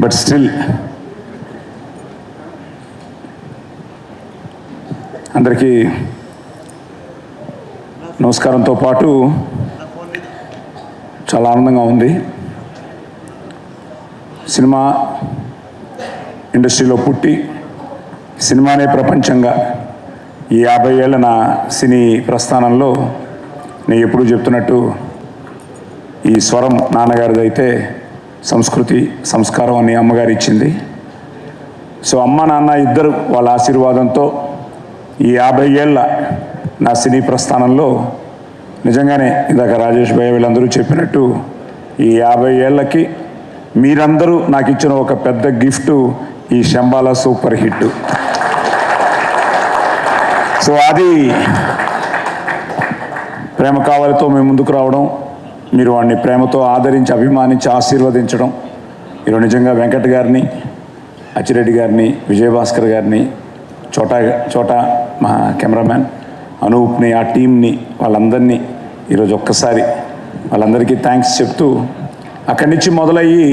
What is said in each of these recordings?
But still అందరికీ నమస్కారంతో పాటు చాలా ఆనందంగా ఉంది. సినిమా ఇండస్ట్రీలో పుట్టి సినిమానే ప్రపంచంగా ఈ 50 ఏళ్ళ నా సినీ ప్రస్థానంలో నేను ఎప్పుడూ చెప్తున్నట్టు ఈ స్వరం నాన్నగారిది అయితే సంస్కృతి సంస్కారం అని అమ్మగారు ఇచ్చింది. సో అమ్మ నాన్న ఇద్దరు వాళ్ళ ఆశీర్వాదంతో ఈ 50 ఏళ్ళ నా సినీ ప్రస్థానంలో నిజంగానే ఇందాక రాజేష్ భయ్య వీళ్ళందరూ చెప్పినట్టు ఈ 50 ఏళ్ళకి మీరందరూ నాకు ఇచ్చిన ఒక పెద్ద గిఫ్ట్ ఈ శంబాలా సూపర్ హిట్. సో అది ప్రేమ కావాలితో మేము ముందుకు రావడం, మీరు వాడిని ప్రేమతో ఆదరించి అభిమానించి ఆశీర్వదించడం, మీరు నిజంగా వెంకట్ గారిని, అచ్చిరెడ్డి గారిని, విజయభాస్కర్ గారిని, చోటా మా కెమెరామ్యాన్ అనూప్ని, ఆ టీంని, వాళ్ళందరినీ ఈరోజు ఒక్కసారి వాళ్ళందరికీ థ్యాంక్స్ చెప్తూ, అక్కడి నుంచి మొదలయ్యి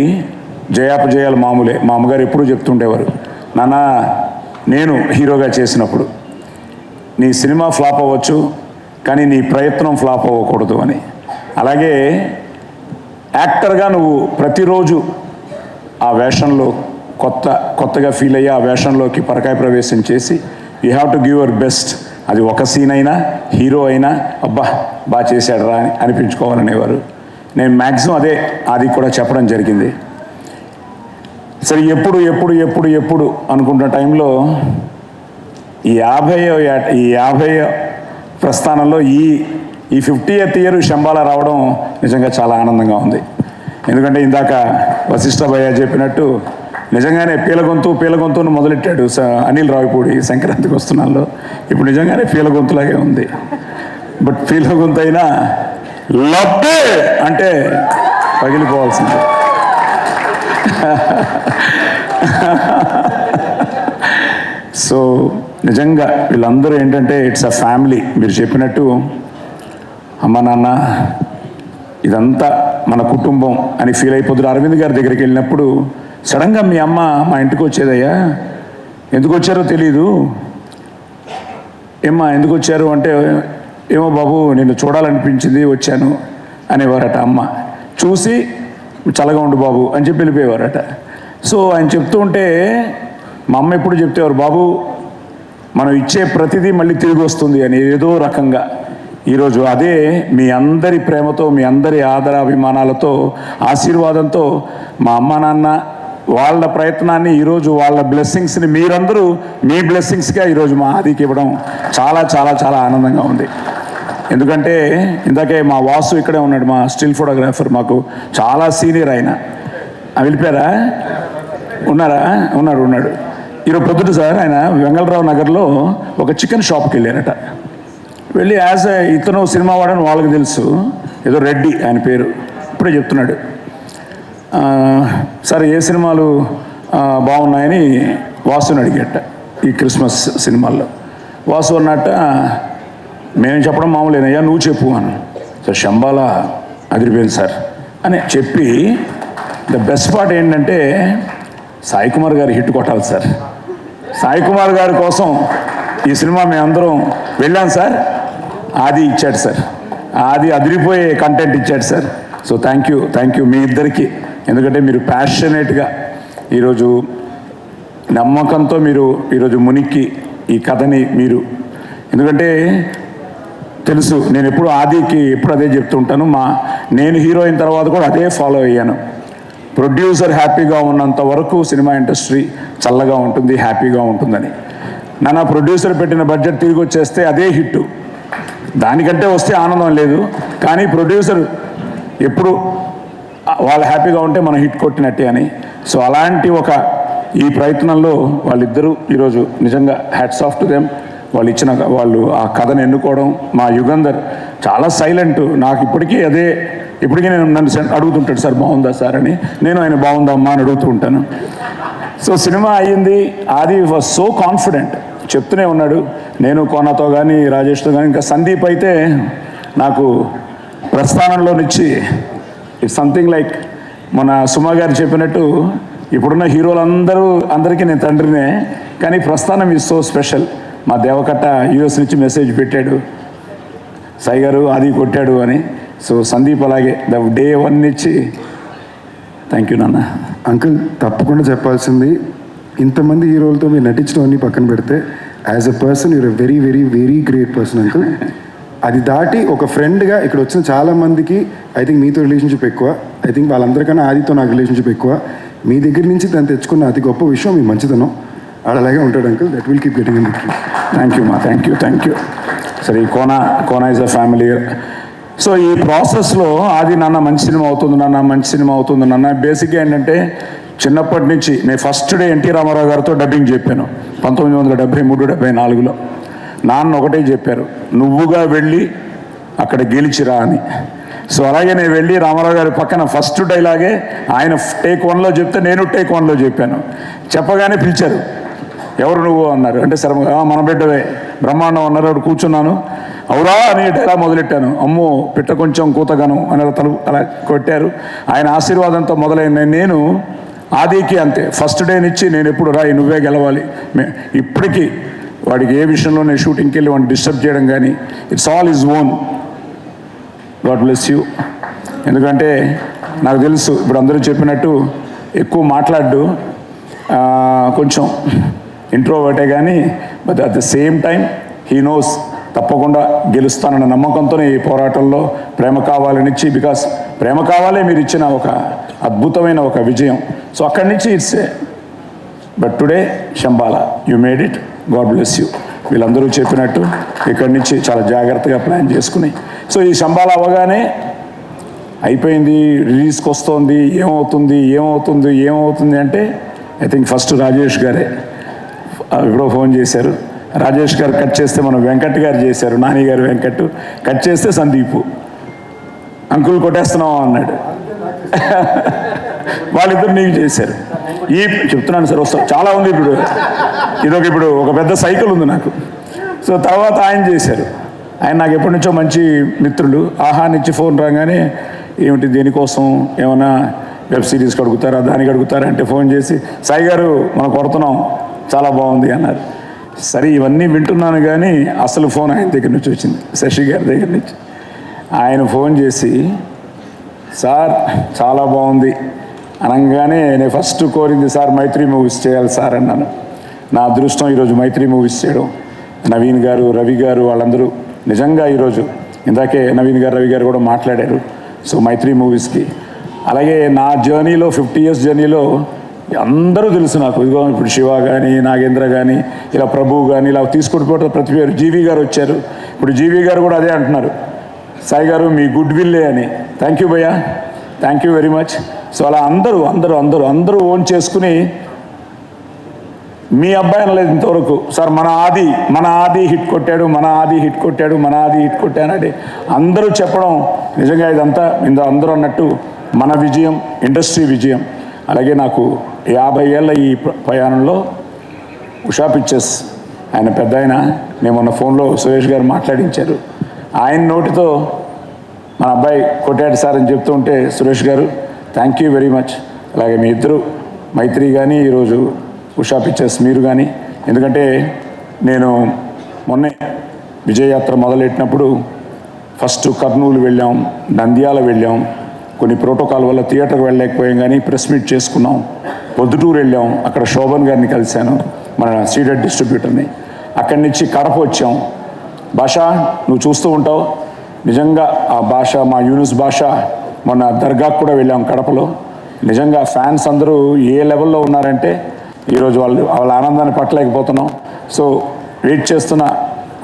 జయాపజయాలు మామూలే. మా అమ్మగారు ఎప్పుడూ చెప్తుండేవారు, నాన్న నేను హీరోగా చేసినప్పుడు నీ సినిమా ఫ్లాప్ అవ్వచ్చు కానీ నీ ప్రయత్నం ఫ్లాప్ అవ్వకూడదు అని. అలాగే యాక్టర్గా నువ్వు ప్రతిరోజు ఆ వేషంలో కొత్తగా ఫీల్ అయ్యి ఆ వేషంలోకి పరకాయ ప్రవేశం చేసి you have to give your best. అది ఒక సీన్ అయినా హీరో అయినా అబ్బా బాగా చేశాడు రా అని అనిపించుకోవాలనేవారు. నేను మ్యాక్సిమం అదే అది కూడా చెప్పడం జరిగింది. సరే ఎప్పుడు అనుకుంటున్న టైంలో ఈ 50 ప్రస్థానంలో ఈ 50th ఇయర్ శంబాలా రావడం నిజంగా చాలా ఆనందంగా ఉంది. ఎందుకంటే ఇందాక వశిష్ఠ భయ్య చెప్పినట్టు నిజంగానే పీలగొంతును మొదలెట్టాడు అనిల్ రావిపూడి సంక్రాంతికి వస్తున్నాల్లో. ఇప్పుడు నిజంగానే పీలగొంతులాగే ఉంది. బట్ పీలగొంతు అయినా లబ్బే అంటే పగిలిపోవాల్సింది. సో నిజంగా వీళ్ళందరూ ఏంటంటే ఇట్స్ అ ఫ్యామిలీ. మీరు చెప్పినట్టు అమ్మ నాన్న ఇదంతా మన కుటుంబం అని ఫీల్ అయిపోతున్నారు. అరవింద్ గారి దగ్గరికి వెళ్ళినప్పుడు సడన్గా మీ అమ్మ మా ఇంటికి వచ్చేదయ్యా, ఎందుకు వచ్చారో తెలీదు, ఏమ్మా ఎందుకు వచ్చారు అంటే, ఏమో బాబు నిన్ను చూడాలనిపించింది వచ్చాను అనేవారట. అమ్మ చూసి చల్లగా ఉండు బాబు అని చెప్పి వెళ్ళిపోయేవారట. సో ఆయన చెప్తూ ఉంటే మా అమ్మ ఎప్పుడు చెప్తేవారు, బాబు మనం ఇచ్చే ప్రతిదీ మళ్ళీ తిరిగి వస్తుంది అని ఏదో రకంగా. ఈరోజు అదే మీ అందరి ప్రేమతో, మీ అందరి ఆదరాభిమానాలతో, ఆశీర్వాదంతో మా అమ్మ నాన్న వాళ్ళ ప్రయత్నాన్ని ఈరోజు వాళ్ళ బ్లెస్సింగ్స్ని మీరందరూ మీ బ్లెస్సింగ్స్గా ఈరోజు మా ఆదికి ఇవ్వడం చాలా చాలా చాలా ఆనందంగా ఉంది. ఎందుకంటే ఇందాకే మా వాసు ఇక్కడే ఉన్నాడు, మా స్టిల్ ఫోటోగ్రాఫర్, మాకు చాలా సీనియర్ ఆయన. వెళ్ళిపోయారా? ఉన్నారా? ఉన్నాడు. ఈరోజు పొద్దుట సార్ ఆయన వెంగళరావు నగర్లో ఒక చికెన్ షాప్కి వెళ్ళారట. వెళ్ళి ఇతను సినిమా వాడని వాళ్ళకి తెలుసు, ఏదో రెడ్డి ఆయన పేరు, ఇప్పుడే చెప్తున్నాడు. సరే ఏ సినిమాలు బాగున్నాయని వాసుని అడిగేట ఈ క్రిస్మస్ సినిమాల్లో. వాసు అన్నట్ట మేము చెప్పడం మామూలేనయ్యా నువ్వు చెప్పు అని. సార్ శంబాలా అదిరిపోయింది సార్ అని చెప్పి, ద బెస్ట్ పార్ట్ ఏంటంటే సాయి కుమార్ గారు హిట్ కొట్టాలి సార్. సాయి కుమార్ గారి కోసం ఈ సినిమా మేమందరం వెళ్ళాం సార్. ఆది ఇచ్చాడు సార్, ఆది అదిరిపోయే కంటెంట్ ఇచ్చాడు సార్. సో థ్యాంక్ యూ మీ ఇద్దరికి. ఎందుకంటే మీరు ప్యాషనేట్గా ఈరోజు నమ్మకంతో మీరు ఈరోజు మునిక్కి ఈ కథని మీరు, ఎందుకంటే తెలుసు నేను ఎప్పుడు ఆదికి ఎప్పుడు అదే చెప్తుంటాను, నేను హీరో అయిన తర్వాత కూడా అదే ఫాలో అయ్యాను. ప్రొడ్యూసర్ హ్యాపీగా ఉన్నంత వరకు సినిమా ఇండస్ట్రీ చల్లగా ఉంటుంది, హ్యాపీగా ఉంటుందని. నా ప్రొడ్యూసర్ పెట్టిన బడ్జెట్ తిరిగి వచ్చేస్తే అదే హిట్, దానికంటే వస్తే ఆనందం లేదు. కానీ ప్రొడ్యూసర్ ఎప్పుడు వాళ్ళు హ్యాపీగా ఉంటే మనం హిట్ కొట్టినట్టే అని. సో అలాంటి ఈ ప్రయత్నంలో వాళ్ళిద్దరూ ఈరోజు నిజంగా హ్యాట్స్ ఆఫ్ టు దెమ్. వాళ్ళు ఆ కథను ఎన్నుకోవడం. మా యుగంధర్ చాలా సైలెంట్, నాకు ఇప్పటికీ నన్ను అడుగుతుంటాడు సార్ బాగుందా సార్ అని. నేను ఆయన బాగుందమ్మా అని అడుగుతూ ఉంటాను. సో సినిమా అయ్యింది. ఆది వాజ్ సో కాన్ఫిడెంట్, చెప్తూనే ఉన్నాడు. నేను కోనాతో కానీ రాజేష్తో కానీ, ఇంకా సందీప్ అయితే నాకు ప్రస్థానంలో నుంచి ఇట్స్ సంథింగ్ లైక్ మన సుమా గారు చెప్పినట్టు ఇప్పుడున్న అందరికీ నేను తండ్రినే, కానీ ప్రస్థానం ఈజ్ సో స్పెషల్. మా దేవకట్ట యూఎస్ నుంచి మెసేజ్ పెట్టాడు, సాయి గారు అది కొట్టాడు అని. సో సందీప్ అలాగే డే 1 నుంచి థ్యాంక్ యూ నాన్న. అంకుల్ తప్పకుండా చెప్పాల్సింది, ఇంతమంది హీరోలతో మీరు నటించడం పక్కన పెడితే as a person you're a very very very great person uncle. అది దాటి ఒక ఫ్రెండ్గా ఇక్కడ వచ్చిన చాలామందికి ఐ థింక్ మీతో రిలేషన్షిప్ ఎక్కువ, ఐ థింక్ వాళ్ళందరికన్నా ఆదితో నాకు రిలేషన్షిప్ ఎక్కువ. మీ దగ్గర నుంచి తను తెచ్చుకున్న అతి గొప్ప విషయం మీ మంచితనం. అలాగే ఉంటాడు uncle. That will keep getting in the tree. Thank you మా, థ్యాంక్ యూ. సరే ఈ Kona is a family. So ఈ ప్రాసెస్లో అది నాన్న మంచి సినిమా అవుతుంది నాన్న. బేసిక్గా ఏంటంటే చిన్నప్పటి నుంచి నేను ఫస్ట్ డే ఎన్టీ రామారావు గారితో డబ్బింగ్ చెప్పాను 1973-74లో. నాన్న ఒకటే చెప్పారు, నువ్వుగా వెళ్ళి అక్కడ గెలిచిరా అని. సో అలాగే నేను వెళ్ళి రామారావు గారి పక్కన ఫస్ట్ డైలాగే ఆయన టేక్ 1లో చెప్తే నేను టేక్ 1లో చెప్పాను. చెప్పగానే పిలిచారు, ఎవరు నువ్వు అన్నారు. అంటే సరే మన బిడ్డవే బ్రహ్మాండం అన్నారు. అక్కడ కూర్చున్నాను, అవురా అని డైలాగ్ మొదలెట్టాను. అమ్మో పిట్ట కొంచెం కూతగాను అని అలా కొట్టారు. ఆయన ఆశీర్వాదంతో మొదలైన నేను ఆదికి అంతే, ఫస్ట్ డే నుంచి నేను ఎప్పుడు రాయి నువ్వే గెలవాలి. ఇప్పటికీ వాడికి ఏ విషయంలో నేను షూటింగ్కి వెళ్ళి వాడిని డిస్టర్బ్ చేయడం కానీ, it's all is own. God bless you. ఎందుకంటే నాకు తెలుసు ఇప్పుడు అందరూ చెప్పినట్టు ఎక్కువ మాట్లాడు, కొంచెం ఇంట్రోవర్టే, కానీ but at the same time he knows తప్పకుండా గెలుస్తానన్న నమ్మకంతోనే ఈ పోరాటంలో ప్రేమ కావాలనిచ్చి, బికాస్ ప్రేమ కావాలే మీరు ఇచ్చిన ఒక అద్భుతమైన ఒక విజయం. సో అక్కడి నుంచి it's but today Shambhala you made it. God bless you. వీళ్ళందరూ చెప్పినట్టు ఇక్కడి నుంచి చాలా జాగ్రత్తగా ప్లాన్ చేసుకుని, సో ఈ శంబాల అవ్వగానే అయిపోయింది, రిలీజ్కి వస్తుంది, ఏమవుతుంది అంటే ఐ థింక్ ఫస్ట్ రాజేష్ గారే ఎప్పుడో ఫోన్ చేశారు. రాజేష్ గారు కట్ చేస్తే మనం వెంకట్ గారు చేశారు, నాని గారు వెంకట్ కట్ చేస్తే సందీపు అంకుల్ కొట్టేస్తున్నావా అన్నాడు. వాళ్ళిద్దరు నీకు చేశారు. చెప్తున్నాను సార్, వస్తాం చాలా ఉంది ఇప్పుడు ఒక పెద్ద సైకిల్ ఉంది నాకు. సో తర్వాత ఆయన చేశారు. ఆయన నాకు ఎప్పటి నుంచో మంచి మిత్రులు. ఆహా నుంచి ఫోన్ రాగానే ఏమిటి దేనికోసం, ఏమైనా వెబ్ సిరీస్కి అడుగుతారా దానికి అడుగుతారా అంటే ఫోన్ చేసి సాయి గారు మనం కొడుతున్నాం చాలా బాగుంది అన్నారు. సరే ఇవన్నీ వింటున్నాను, కానీ అసలు ఫోన్ ఆయన దగ్గర నుంచి వచ్చింది, శశి గారి దగ్గర నుంచి. ఆయన ఫోన్ చేసి సార్ చాలా బాగుంది అనగానే నేను ఫస్ట్ కోరింది సార్ మైత్రి మూవీస్ చేయాలి సార్ అన్నాను. నా అదృష్టం ఈరోజు మైత్రి మూవీస్ చేయడం. నవీన్ గారు, రవి గారు వాళ్ళందరూ నిజంగా ఈరోజు ఇందాకే నవీన్ గారు, రవి గారు కూడా మాట్లాడారు. సో మైత్రి మూవీస్కి అలాగే నా జర్నీలో 50 years జర్నీలో అందరూ తెలుసు నాకు. ఇదిగో ఇప్పుడు శివ కానీ, నాగేంద్ర కానీ, ఇలా ప్రభు కానీ, ఇలా తీసుకుంటూ పోతే ప్రతి పేరు. జీవి గారు వచ్చారు. ఇప్పుడు జీవి గారు కూడా అదే అంటున్నారు, సాయి గారు మీ గుడ్ విల్లే అని. థ్యాంక్ యూ భయ్యా, thank you very much. So అలా అందరూ ఓన్ చేసుకుని మీ అబ్బాయి అనలేదు ఇంతవరకు, సార్ మన ఆది హిట్ కొట్టానంటే అందరూ చెప్పడం నిజంగా ఇదంతా అందరూ అన్నట్టు మన విజయం, ఇండస్ట్రీ విజయం. అలాగే నాకు 50 ఏళ్ళ ఈ ప్రయాణంలో ఉషా పిక్చర్స్ ఆయన పెద్ద ఆయన, నేను మొన్న ఫోన్లో సురేష్ గారు మాట్లాడించారు. ఆయన నోటితో మన అబ్బాయి కొట్టాడు సార్ అని చెప్తూ ఉంటే సురేష్ గారు థ్యాంక్ యూ వెరీ మచ్. అలాగే మీ ఇద్దరు మైత్రి కానీ, ఈరోజు ఉషా పిక్చర్స్ మీరు కానీ. ఎందుకంటే నేను మొన్నే విజయయాత్ర మొదలెట్టినప్పుడు ఫస్ట్ కర్నూలు వెళ్ళాం, నంద్యాల వెళ్ళాం. కొన్ని ప్రోటోకాల్ వల్ల థియేటర్కి వెళ్ళలేకపోయాం, కానీ ప్రెస్ మీట్ చేసుకున్నాం. పొద్దుటూరు వెళ్ళాం, అక్కడ శోభన్ గారిని కలిశాను, మన సీడెడ్ డిస్ట్రిబ్యూటర్ని. అక్కడి నుంచి కడప వచ్చాం. భాష నువ్వు చూస్తూ ఉంటావు, నిజంగా ఆ భాష మా యూనిస్ భాష మొన్న దర్గాకు కూడా వెళ్ళాం కడపలో. నిజంగా ఫ్యాన్స్ అందరూ ఏ లెవెల్లో ఉన్నారంటే ఈరోజు వాళ్ళ ఆనందాన్ని పట్టలేకపోతున్నాం. సో వెయిట్ చేస్తున్న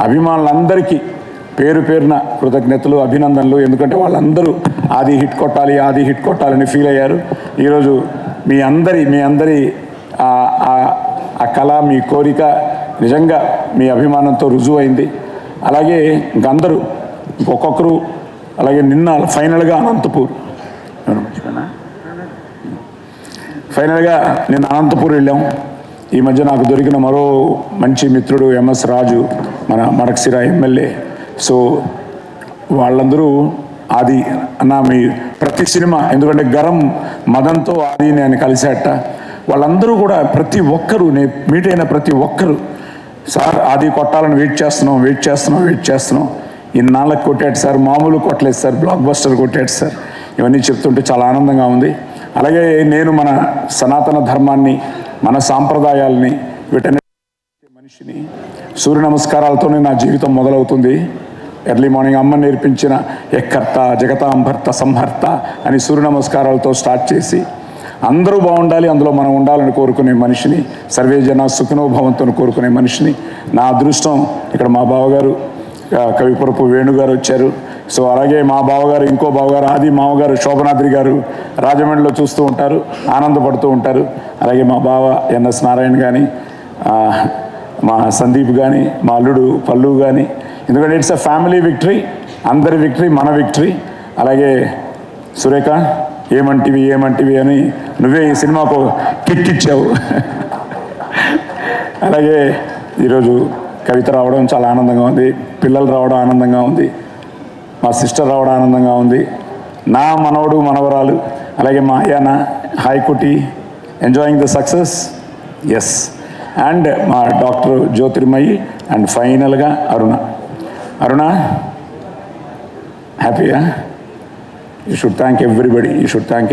అభిమానులందరికీ పేరు పేరున కృతజ్ఞతలు, అభినందనలు. ఎందుకంటే వాళ్ళందరూ ఆది హిట్ కొట్టాలని ఫీల్ అయ్యారు. ఈరోజు మీ అందరి ఆ కళ, మీ కోరిక నిజంగా మీ అభిమానంతో రుజువైంది. అలాగే ఇంకందరూ ఒక్కొక్కరు, అలాగే నిన్న ఫైనల్గా నిన్న అనంతపూర్ వెళ్ళాం. ఈ మధ్య నాకు దొరికిన మరో మంచి మిత్రుడు ఎంఎస్ రాజు, మన మడకసిర ఎమ్మెల్యే. సో వాళ్ళందరూ ఆది అన్న మీ ప్రతి సినిమా, ఎందుకంటే గరం మదన్తో ఆది నేను కలిసేట, వాళ్ళందరూ కూడా ప్రతి ఒక్కరూ నేను మీట్ అయిన ప్రతి ఒక్కరు సార్ అది కొట్టాలని వెయిట్ చేస్తున్నాం ఇన్నాళ్ళకి కొట్టాడు సార్, మామూలు కొట్టలేదు సార్, బ్లాక్ బస్టర్ కొట్టాడు సార్, ఇవన్నీ చెప్తుంటే చాలా ఆనందంగా ఉంది. అలాగే నేను మన సనాతన ధర్మాన్ని, మన సాంప్రదాయాల్ని, వీటన్నిటి మనిషిని సూర్య నమస్కారాలతోనే నా జీవితం మొదలవుతుంది. ఎర్లీ మార్నింగ్ అమ్మ నేర్పించిన ఎక్కర్త జగతాంభర్త సంహర్త అని సూర్య నమస్కారాలతో స్టార్ట్ చేసి అందరూ బాగుండాలి, అందులో మనం ఉండాలని కోరుకునే మనిషిని, సర్వే జన సుఖినోభవంతో కోరుకునే మనిషిని. నా అదృష్టం ఇక్కడ మా బావగారు కవిపురపు వేణుగారు వచ్చారు. సో అలాగే మా బావగారు, ఇంకో బావగారు ఆది మామగారు శోభనాద్రి గారు రాజమండ్రిలో చూస్తూ ఉంటారు, ఆనందపడుతూ ఉంటారు. అలాగే మా బావ ఎన్ఎస్ నారాయణ కానీ, మా సందీప్ కానీ, మా అల్లుడు పల్లు కానీ, ఎందుకంటే ఇట్స్ అ ఫ్యామిలీ విక్టరీ, అందరి విక్టరీ, మన విక్టరీ. అలాగే సురేఖ ఏమంటివి అని నువ్వే ఈ సినిమాకు కిక్ ఇచ్చావు. అలాగే ఈరోజు కవిత రావడం చాలా ఆనందంగా ఉంది, పిల్లలు రావడం ఆనందంగా ఉంది, మా సిస్టర్ రావడం ఆనందంగా ఉంది, నా మనవడు మనవరాలు, అలాగే మా అయ్యాన హాయ్కుటి enjoying the success, yes, and మా డాక్టర్ జ్యోతిర్మయి, అండ్ ఫైనల్గా అరుణ హ్యాపీయా? You should thank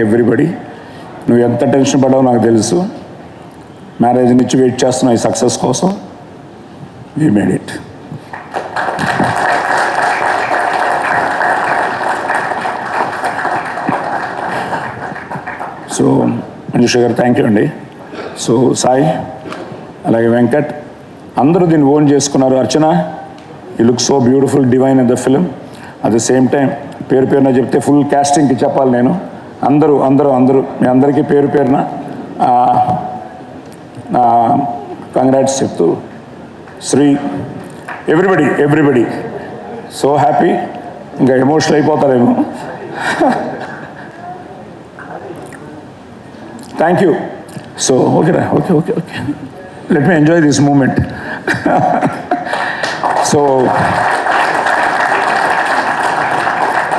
everybody. నువ్వు ఎంత టెన్షన్ పడ్డావో నాకు తెలుసు. మ్యారేజ్ నుంచి వెయిట్ చేస్తున్నావు ఈ సక్సెస్ కోసం. We made it. So Manjusha గారు థ్యాంక్ యూ అండి. సో సాయి, అలాగే వెంకట్, అందరూ దీన్ని ఓన్ చేసుకున్నారు. Archana, you look so beautiful, divine in the film. At the same time పేరున చెప్తే ఫుల్ క్యాస్టింగ్కి చెప్పాలి నేను. అందరూ మీ అందరికీ పేరున కంగ్రాట్స్ చెప్తూ, శ్రీ ఎవ్రీబడి సో హ్యాపీ. ఇంకా ఎమోషనల్ అయిపోతారేమో. Thank you. సో ఓకేరా, okay, let me enjoy this moment. So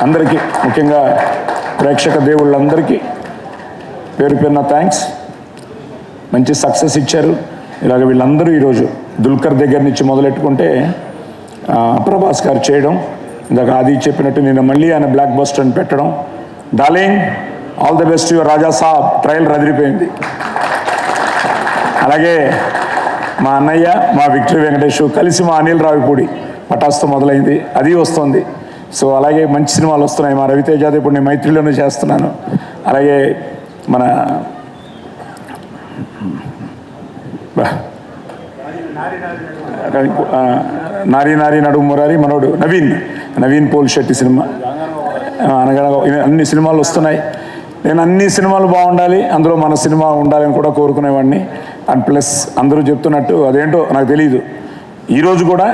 అందరికీ, ముఖ్యంగా ప్రేక్షక దేవుళ్ళందరికీ పేరున థ్యాంక్స్. మంచి సక్సెస్ ఇచ్చారు. ఇలాగ వీళ్ళందరూ ఈరోజు దుల్కర్ దగ్గర నుంచి మొదలెట్టుకుంటే ప్రభాస్ గారు చేయడం, ఇందాక ఆది చెప్పినట్టు నిన్న మళ్ళీ ఆయన బ్లాక్ బస్టర్ అని పెట్టడం. Darling, all the best your Raja Saab, trailer రదిరిపోయింది. అలాగే మా అన్నయ్య, మా విక్టరీ వెంకటేష్ కలిసి మా అనిల్ రావిపూడి పటాస్తో మొదలైంది, అది వస్తుంది. సో అలాగే మంచి సినిమాలు వస్తున్నాయి. మా రవితేజాది ఇప్పుడు నేను మైత్రిలోనే చేస్తున్నాను. అలాగే మన నారీ నడుము మురారి మనోడు నవీన్ పోల్ శెట్టి సినిమా, అనగా అన్ని సినిమాలు వస్తున్నాయి. నేను అన్ని సినిమాలు బాగుండాలి, అందులో మన సినిమా ఉండాలని కూడా కోరుకునేవాడిని. అండ్ ప్లస్ అందరూ చెప్తున్నట్టు అదేంటో నాకు తెలియదు, ఈరోజు కూడా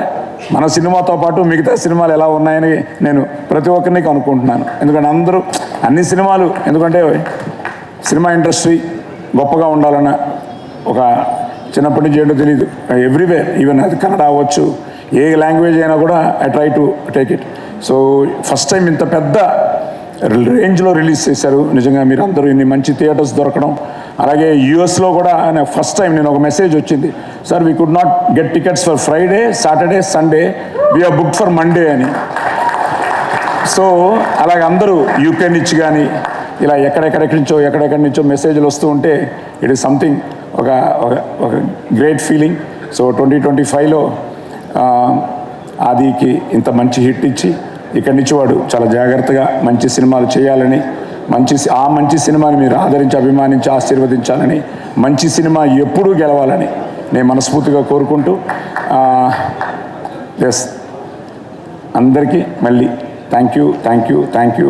మన సినిమాతో పాటు మిగతా సినిమాలు ఎలా ఉన్నాయని నేను ప్రతి ఒక్కరిని కనుక్కుంటున్నాను. ఎందుకంటే అందరూ అన్ని సినిమాలు, ఎందుకంటే సినిమా ఇండస్ట్రీ గొప్పగా ఉండాలన్న ఒక చిన్నప్పటి నుంచి ఏంటో తెలియదు. ఎవ్రీవేర్, ఈవెన్ అది కన్నడ అవ్వచ్చు, ఏ లాంగ్వేజ్ అయినా కూడా I try to take it. So first time ఇంత పెద్ద రేంజ్లో రిలీజ్ చేశారు. నిజంగా మీరు అందరూ ఇన్ని మంచి థియేటర్స్ దొరకడం. అలాగే యూఎస్లో కూడా ఫస్ట్ టైం నేను ఒక మెసేజ్ వచ్చింది, sir we could not get tickets for Friday, Saturday, Sunday, we're book for Monday అని. సో అలాగే అందరూ యూకే నుంచి కానీ ఇలా ఎక్కడెక్కడి నుంచో మెసేజ్లు వస్తూ ఉంటే ఇట్ ఈస్ సంథింగ్, ఒక గ్రేట్ ఫీలింగ్. సో 2025లో ఆదికి ఇంత మంచి హిట్ ఇచ్చి ఇక్కడి నుంచి వాడు చాలా జాగ్రత్తగా మంచి సినిమాలు చేయాలని, మంచి సినిమాని మీరు ఆదరించి, అభిమానించి, ఆశీర్వదించాలని, మంచి సినిమా ఎప్పుడూ గెలవాలని నేను మనస్ఫూర్తిగా కోరుకుంటూ, ఎస్, అందరికీ మళ్ళీ థ్యాంక్ యూ.